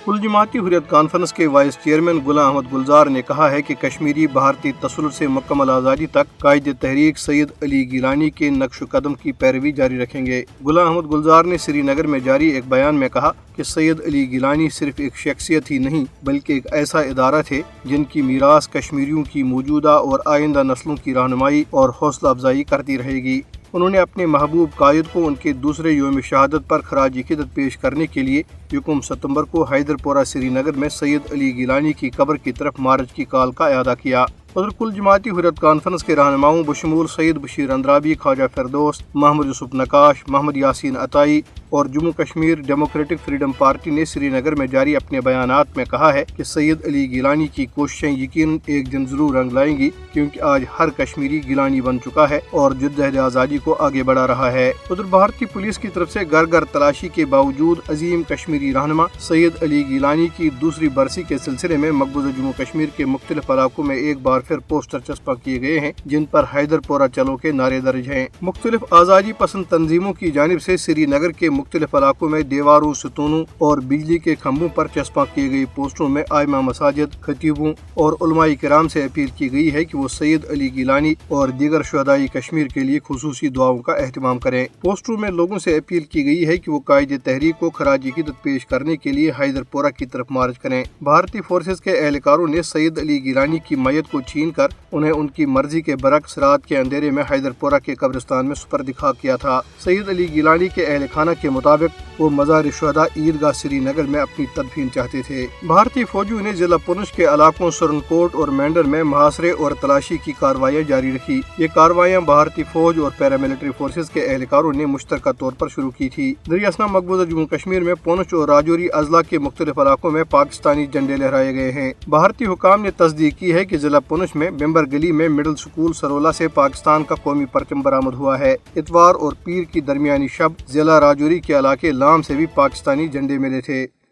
کل جماعتی حریت کانفرنس کے وائس چیئرمین غلام احمد گلزار نے کہا ہے کہ کشمیری بھارتی تسلط سے مکمل آزادی تک قائد تحریک سید علی گیلانی کے نقش و قدم کی پیروی جاری رکھیں گے۔ غلام احمد گلزار نے سری نگر میں جاری ایک بیان میں کہا کہ سید علی گیلانی صرف ایک شخصیت ہی نہیں بلکہ ایک ایسا ادارہ تھے جن کی میراث کشمیریوں کی موجودہ اور آئندہ نسلوں کی رہنمائی اور حوصلہ افزائی کرتی رہے گی۔ انہوں نے اپنے محبوب قائد کو ان کے دوسرے یوم شہادت پر خراج عقیدت پیش کرنے کے لیے یکم ستمبر کو حیدر پورہ سری نگر میں سید علی گیلانی کی قبر کی طرف مارچ کی کال کا اعادہ کیا۔ ادھر کل جماعتی حریت کانفرنس کے رہنماؤں بشمول سید بشیر اندرابی، خواجہ فردوس، محمد یوسف نقاش، محمد یاسین عطائی اور Jammu Kashmir democratic freedom party نے سری نگر میں جاری اپنے بیانات میں کہا ہے کہ سید علی گیلانی کی کوششیں یقیناً ایک دن ضرور رنگ لائیں گی، کیونکہ آج ہر کشمیری گیلانی بن چکا ہے اور جدوجہد آزادی کو آگے بڑھا رہا ہے۔ ادھر بھارتی پولیس کی طرف سے گھر گھر تلاشی کے باوجود عظیم کشمیری رہنما سید علی گیلانی کی دوسری برسی کے سلسلے میں مقبوضہ جموں کشمیر کے مختلف علاقوں میں ایک بار پھر پوسٹر چسپاں کیے گئے ہیں جن پر حیدر پورہ چلو کے نعرے درج ہیں۔ مختلف آزادی پسند تنظیموں کی جانب سے سری نگر کے مختلف علاقوں میں دیواروں، ستونوں اور بجلی کے کھمبوں پر چسپاں کیے گئے پوسٹروں میں ائمہ مساجد، خطیبوں اور علماء کرام سے اپیل کی گئی ہے کہ وہ سید علی گیلانی اور دیگر شہدائے کشمیر کے لیے خصوصی دعاؤں کا اہتمام کریں۔ پوسٹروں میں لوگوں سے اپیل کی گئی ہے کہ وہ قائد تحریک کو خراج عقیدت پیش کرنے کے لیے حیدر پورہ کی طرف مارچ کریں۔ بھارتی فورسز کے اہلکاروں نے سید علی گیلانی کی میت کو چھین کر انہیں ان کی مرضی کے برعکس رات کے اندھیرے میں حیدر پورہ کے قبرستان میں سپرد خاک کیا تھا۔ سید علی گیلانی کے اہل خانہ کے مطابق وہ مزار شہداء عیدگاہ سری نگر میں اپنی تدفین چاہتے تھے۔ بھارتی فوجیوں نے ضلع پونچھ کے علاقوں سرن کوٹ اور مینڈر میں محاصرے اور تلاشی کی کارروائیاں جاری رکھی۔ یہ کارروائیاں بھارتی فوج اور پیراملٹری فورسز کے اہلکاروں نے مشترکہ طور پر شروع کی تھی۔ دریاسنا مقبوضہ جموں کشمیر میں پونچھ اور راجوری اضلاع کے مختلف علاقوں میں پاکستانی جھنڈے لہرائے گئے ہیں۔ بھارتی حکام نے تصدیق کی ہے کہ ضلع پونچھ میں بمبر گلی میں مڈل سکول سرولا سے پاکستان کا قومی پرچم برآمد ہوا ہے۔ اتوار اور پیر کی درمیانی شب ضلع راجوری کے علاقے لام سے بھی پاکستانی جھنڈے ملے تھے۔